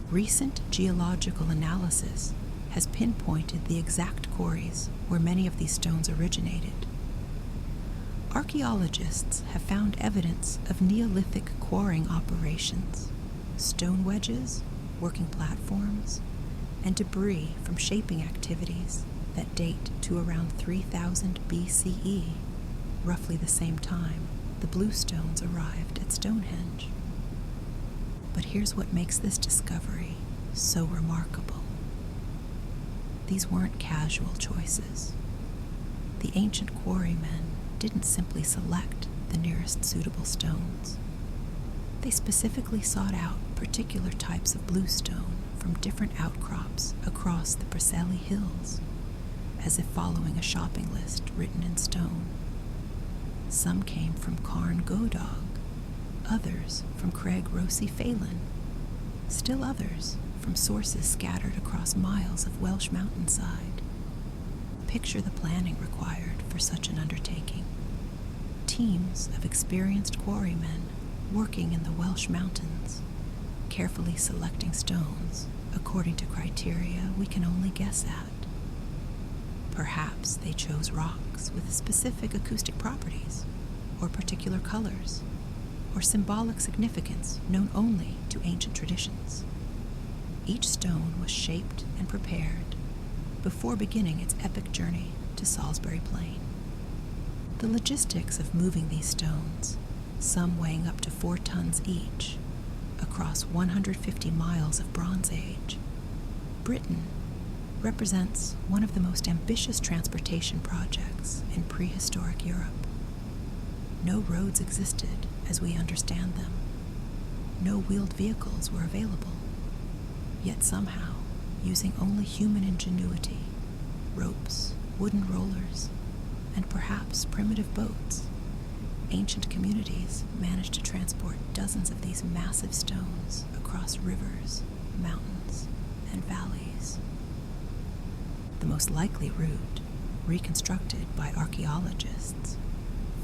Recent geological analysis has pinpointed the exact quarries where many of these stones originated. Archaeologists have found evidence of Neolithic quarrying operations, stone wedges, working platforms, and debris from shaping activities that date to around 3000 BCE, roughly the same time the Bluestones arrived at Stonehenge. But here's what makes this discovery so remarkable. These weren't casual choices. The ancient quarrymen didn't simply select the nearest suitable stones. They specifically sought out particular types of bluestone from different outcrops across the Preseli Hills, as if following a shopping list written in stone. Some came from Carn Godog, others from Craig Rossi Phelan, still others from sources scattered across miles of Welsh mountainside. Picture the planning required for such an undertaking. Teams of experienced quarrymen working in the Welsh mountains, carefully selecting stones according to criteria we can only guess at. Perhaps they chose rocks with specific acoustic properties, or particular colors, or symbolic significance known only to ancient traditions. Each stone was shaped and prepared before beginning its epic journey to Salisbury Plain. The logistics of moving these stones, some weighing up to 4 tons each, across 150 miles of Bronze Age, Britain represents one of the most ambitious transportation projects in prehistoric Europe. No roads existed as we understand them. No wheeled vehicles were available. Yet somehow, using only human ingenuity, ropes, wooden rollers, and perhaps primitive boats, ancient communities managed to transport dozens of these massive stones across rivers, mountains, and valleys. The most likely route, reconstructed by archaeologists,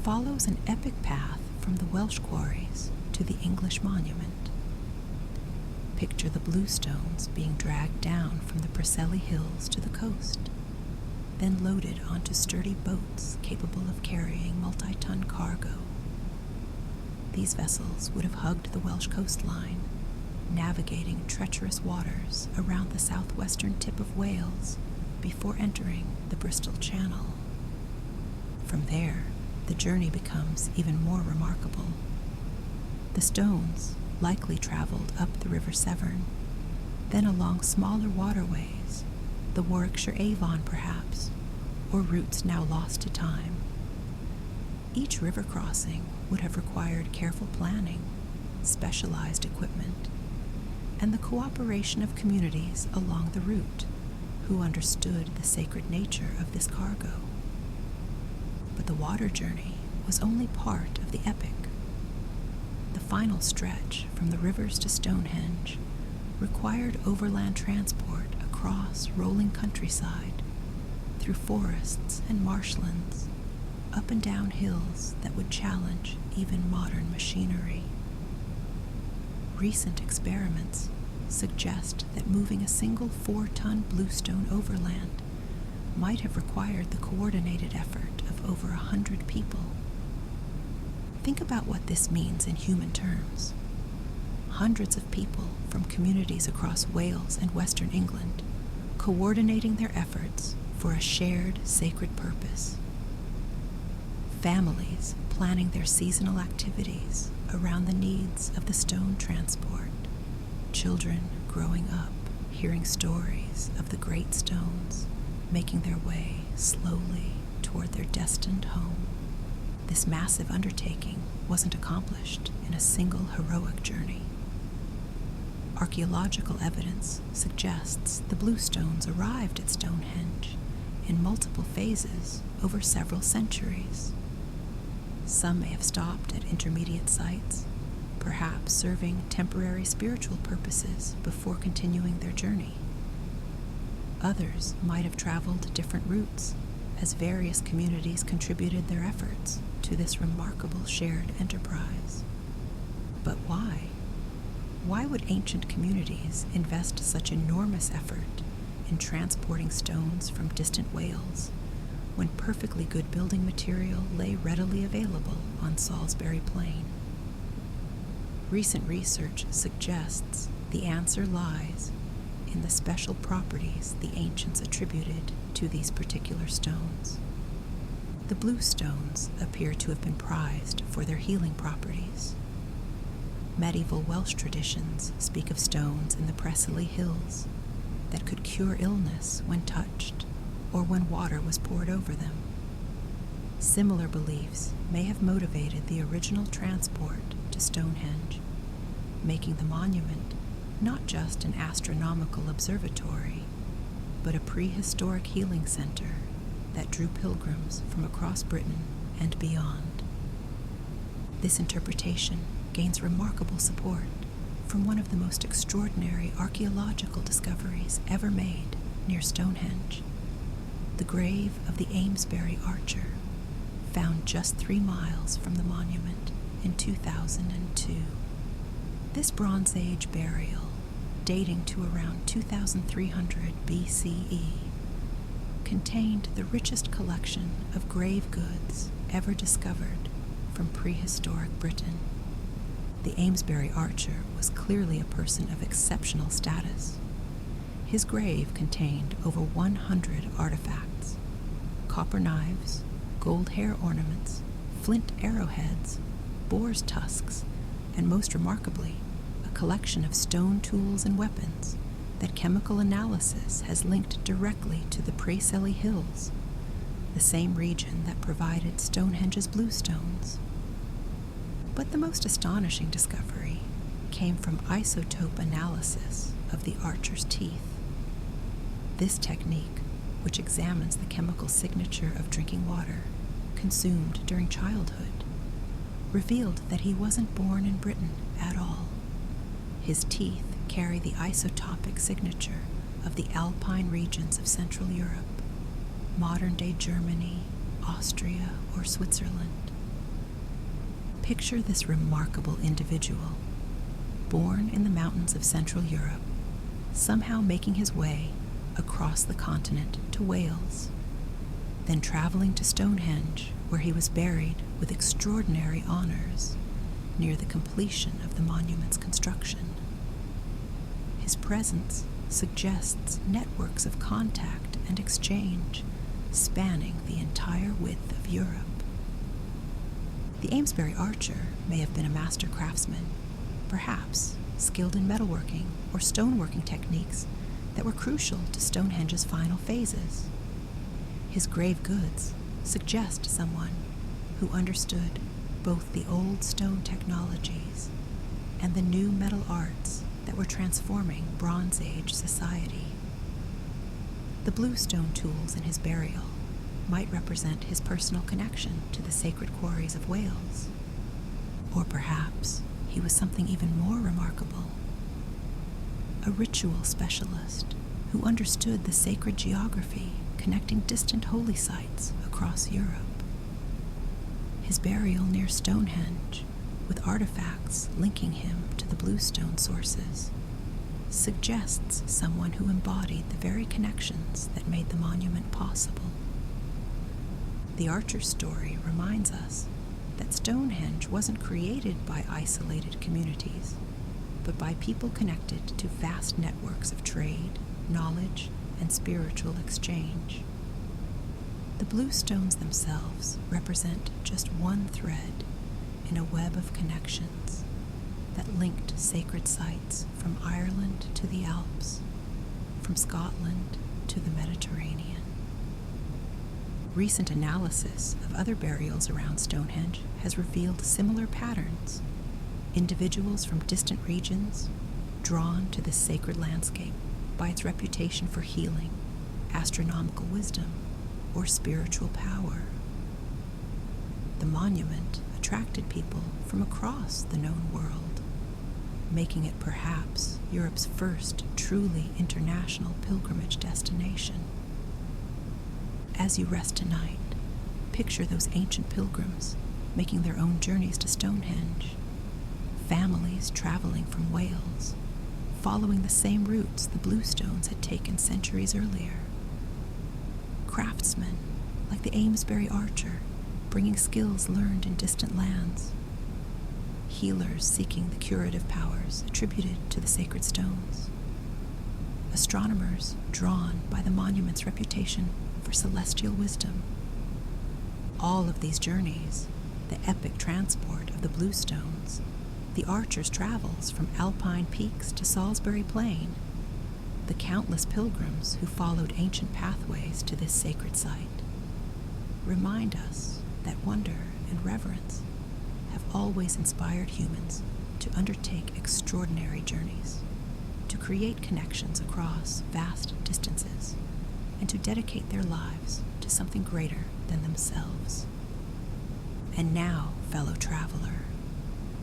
follows an epic path from the Welsh quarries to the English monument. Picture the blue stones being dragged down from the Preseli Hills to the coast, then loaded onto sturdy boats capable of carrying multi-ton cargo. These vessels would have hugged the Welsh coastline, navigating treacherous waters around the southwestern tip of Wales before entering the Bristol Channel. From there, the journey becomes even more remarkable. The stones likely traveled up the River Severn, then along smaller waterways, the Warwickshire Avon perhaps, or routes now lost to time. Each river crossing would have required careful planning, specialized equipment, and the cooperation of communities along the route who understood the sacred nature of this cargo. But the water journey was only part of the epic. The final stretch from the rivers to Stonehenge required overland transport across rolling countryside, through forests and marshlands, up and down hills that would challenge even modern machinery. Recent experiments suggest that moving a single 4-ton bluestone overland might have required the coordinated effort of over 100 people. Think about what this means in human terms. Hundreds of people from communities across Wales and Western England coordinating their efforts for a shared sacred purpose. Families planning their seasonal activities around the needs of the stone transport. Children growing up hearing stories of the great stones making their way slowly toward their destined home. This massive undertaking wasn't accomplished in a single heroic journey. Archaeological evidence suggests the bluestones arrived at Stonehenge in multiple phases over several centuries. Some may have stopped at intermediate sites, perhaps serving temporary spiritual purposes before continuing their journey. Others might have traveled different routes as various communities contributed their efforts to this remarkable shared enterprise. But why? Why would ancient communities invest such enormous effort in transporting stones from distant Wales when perfectly good building material lay readily available on Salisbury Plain? Recent research suggests the answer lies in the special properties the ancients attributed to these particular stones. The blue stones appear to have been prized for their healing properties. Medieval Welsh traditions speak of stones in the Preseli Hills that could cure illness when touched or when water was poured over them. Similar beliefs may have motivated the original transport to Stonehenge, making the monument not just an astronomical observatory, but a prehistoric healing center that drew pilgrims from across Britain and beyond. This interpretation gains remarkable support from one of the most extraordinary archeological discoveries ever made near Stonehenge, the grave of the Amesbury archer, found just 3 miles from the monument in 2002. This Bronze Age burial, dating to around 2300 BCE, contained the richest collection of grave goods ever discovered from prehistoric Britain. The Amesbury archer was clearly a person of exceptional status. His grave contained over 100 artifacts: copper knives, gold hair ornaments, flint arrowheads, boar's tusks, and most remarkably, a collection of stone tools and weapons that chemical analysis has linked directly to the Preseli Hills, the same region that provided Stonehenge's bluestones. But the most astonishing discovery came from isotope analysis of the archer's teeth. This technique, which examines the chemical signature of drinking water consumed during childhood, revealed that he wasn't born in Britain at all. His teeth carry the isotopic signature of the alpine regions of Central Europe, modern-day Germany, Austria, or Switzerland. Picture this remarkable individual, born in the mountains of Central Europe, somehow making his way across the continent to Wales, then traveling to Stonehenge, where he was buried with extraordinary honors near the completion of the monument's construction. His presence suggests networks of contact and exchange spanning the entire width of Europe. The Amesbury archer may have been a master craftsman, perhaps skilled in metalworking or stoneworking techniques that were crucial to Stonehenge's final phases. His grave goods suggest someone who understood both the old stone technologies and the new metal arts that were transforming Bronze Age society. The bluestone tools in his burial might represent his personal connection to the sacred quarries of Wales. Or perhaps he was something even more remarkable, a ritual specialist who understood the sacred geography connecting distant holy sites across Europe. His burial near Stonehenge, with artifacts linking him to the bluestone sources, suggests someone who embodied the very connections that made the monument possible. The archer's story reminds us that Stonehenge wasn't created by isolated communities, but by people connected to vast networks of trade, knowledge, and spiritual exchange. The bluestones themselves represent just one thread in a web of connections that linked sacred sites from Ireland to the Alps, from Scotland to the Mediterranean. Recent analysis of other burials around Stonehenge has revealed similar patterns. Individuals from distant regions drawn to this sacred landscape by its reputation for healing, astronomical wisdom, or spiritual power. The monument attracted people from across the known world, making it perhaps Europe's first truly international pilgrimage destination. As you rest tonight, picture those ancient pilgrims making their own journeys to Stonehenge, families traveling from Wales, following the same routes the bluestones had taken centuries earlier, craftsmen like the Amesbury archer bringing skills learned in distant lands, healers seeking the curative powers attributed to the sacred stones, astronomers drawn by the monument's reputation for celestial wisdom. All of these journeys, the epic transport of the bluestones, the archer's travels from alpine peaks to Salisbury Plain, the countless pilgrims who followed ancient pathways to this sacred site, remind us that wonder and reverence have always inspired humans to undertake extraordinary journeys, to create connections across vast distances, and to dedicate their lives to something greater than themselves. And now, fellow traveler,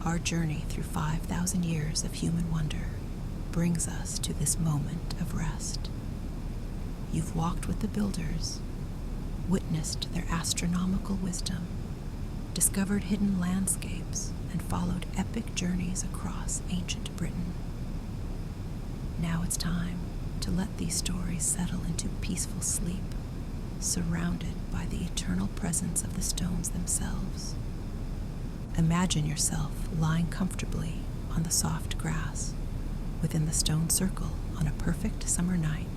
our journey through 5,000 years of human wonder brings us to this moment of rest. You've walked with the builders, witnessed their astronomical wisdom, discovered hidden landscapes, and followed epic journeys across ancient Britain. Now it's time to let these stories settle into peaceful sleep, surrounded by the eternal presence of the stones themselves. Imagine yourself lying comfortably on the soft grass within the stone circle on a perfect summer night.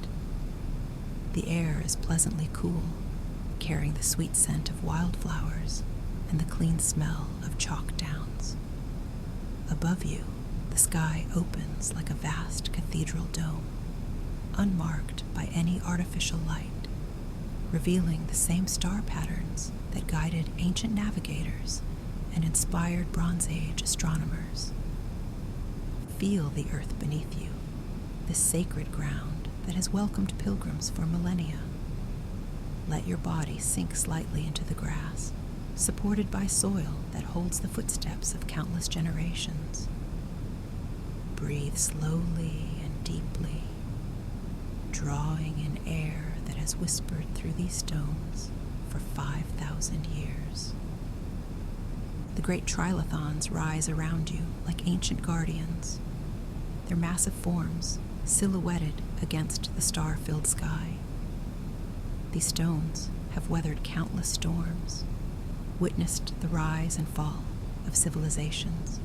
The air is pleasantly cool, carrying the sweet scent of wildflowers and the clean smell of chalk downs. Above you, the sky opens like a vast cathedral dome, unmarked by any artificial light, revealing the same star patterns that guided ancient navigators and inspired Bronze Age astronomers. Feel the earth beneath you, this sacred ground that has welcomed pilgrims for millennia. Let your body sink slightly into the grass, supported by soil that holds the footsteps of countless generations. Breathe slowly and deeply, drawing in air that has whispered through these stones for 5,000 years. The great trilithons rise around you like ancient guardians, their massive forms silhouetted against the star-filled sky. These stones have weathered countless storms, witnessed the rise and fall of civilizations,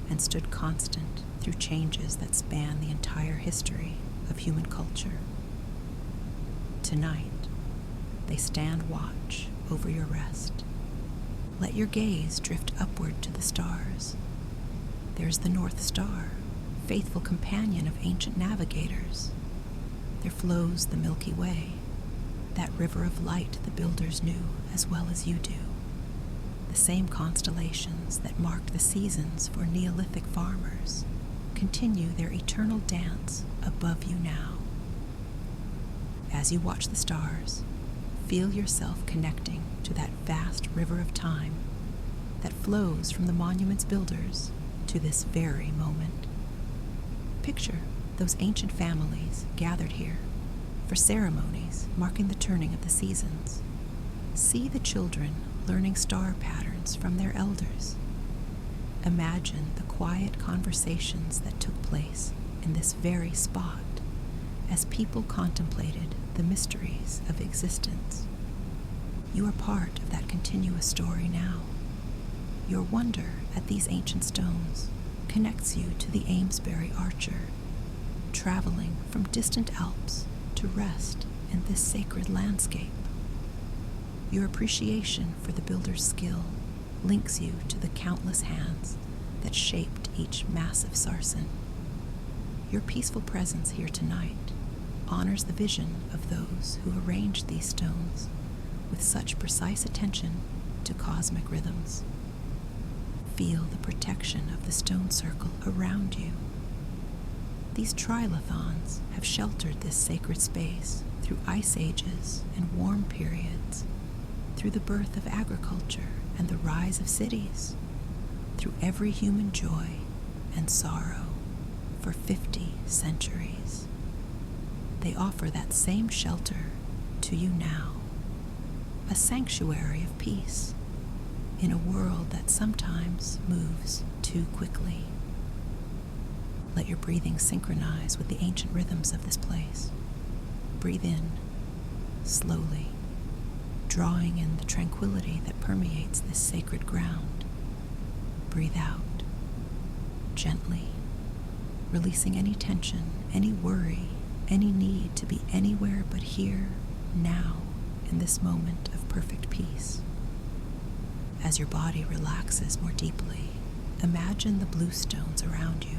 and stood constant through changes that span the entire history of human culture. Tonight, they stand watch over your rest. Let your gaze drift upward to the stars. There's the North Star, faithful companion of ancient navigators. There flows the Milky Way, that river of light the builders knew as well as you do. The same constellations that marked the seasons for Neolithic farmers continue their eternal dance above you now. As you watch the stars, feel yourself connecting to that vast river of time that flows from the monument's builders to this very moment. Picture those ancient families gathered here for ceremonies marking the turning of the seasons. See the children learning star patterns from their elders. Imagine the quiet conversations that took place in this very spot as people contemplated the mysteries of existence. You are part of that continuous story now. Your wonder at these ancient stones connects you to the Amesbury archer, traveling from distant Alps to rest in this sacred landscape. Your appreciation for the builder's skill links you to the countless hands that shaped each massive sarsen. Your peaceful presence here tonight honors the vision of those who arranged these stones with such precise attention to cosmic rhythms. Feel the protection of the stone circle around you. These trilithons have sheltered this sacred space through ice ages and warm periods, through the birth of agriculture and the rise of cities, through every human joy and sorrow for 50 centuries. They offer that same shelter to you now, a sanctuary of peace in a world that sometimes moves too quickly. Let your breathing synchronize with the ancient rhythms of this place. Breathe in, slowly, drawing in the tranquility that permeates this sacred ground. Breathe out, gently, releasing any tension, any worry, any need to be anywhere but here, now, in this moment of perfect peace. As your body relaxes more deeply, imagine the blue stones around you,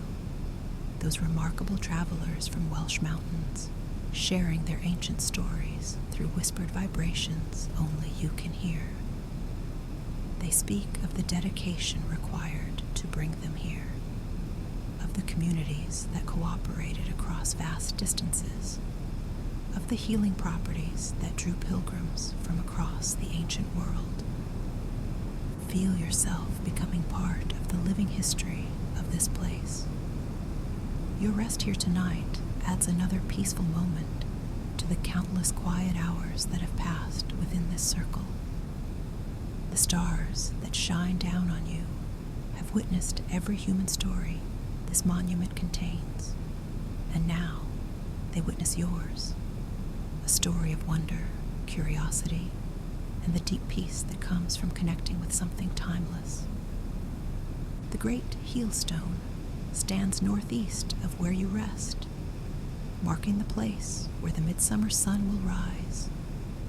those remarkable travelers from Welsh mountains, sharing their ancient stories through whispered vibrations only you can hear. They speak of the dedication required to bring them here, of the communities that cooperated across vast distances, of the healing properties that drew pilgrims from across the ancient world. Feel yourself becoming part of the living history of this place. Your rest here tonight adds another peaceful moment to the countless quiet hours that have passed within this circle. The stars that shine down on you have witnessed every human story this monument contains, and now they witness yours, a story of wonder, curiosity, and the deep peace that comes from connecting with something timeless. The great heel stone stands northeast of where you rest, marking the place where the midsummer sun will rise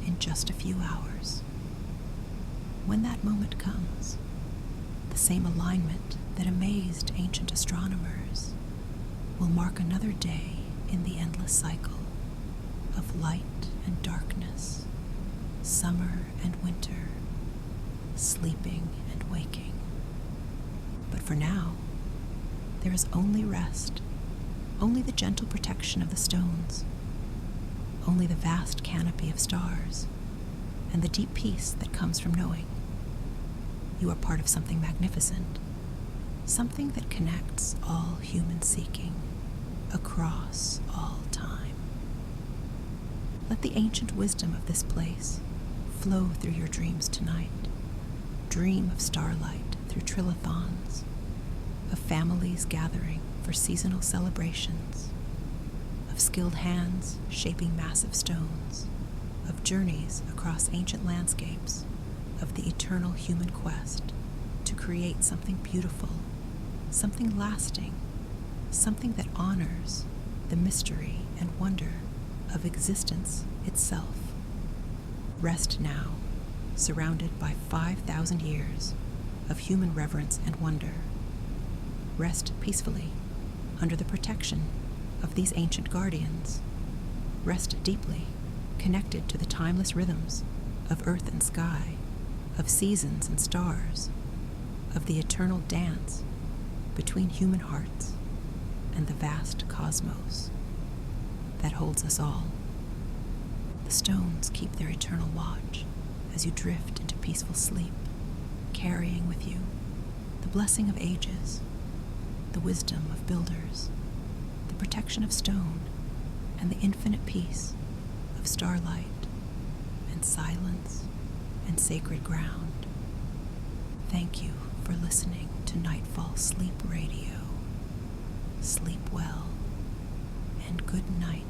in just a few hours. When that moment comes, the same alignment that amazed ancient astronomers will mark another day in the endless cycle of light and darkness, summer and winter, sleeping and waking. But for now, there is only rest, only the gentle protection of the stones, only the vast canopy of stars, and the deep peace that comes from knowing you are part of something magnificent, something that connects all human seeking across all time. Let the ancient wisdom of this place flow through your dreams tonight. Dream of starlight through trillathons, of families gathering for seasonal celebrations, of skilled hands shaping massive stones, of journeys across ancient landscapes, of the eternal human quest to create something beautiful, something lasting, something that honors the mystery and wonder of existence itself. Rest now, surrounded by 5,000 years of human reverence and wonder. Rest peacefully under the protection of these ancient guardians. Rest deeply, connected to the timeless rhythms of earth and sky, of seasons and stars, of the eternal dance between human hearts and the vast cosmos that holds us all. The stones keep their eternal watch as you drift into peaceful sleep, carrying with you the blessing of ages, the wisdom of builders, the protection of stone, and the infinite peace of starlight and silence and sacred ground. Thank you for listening to Nightfall Sleep Radio. Sleep well, and good night.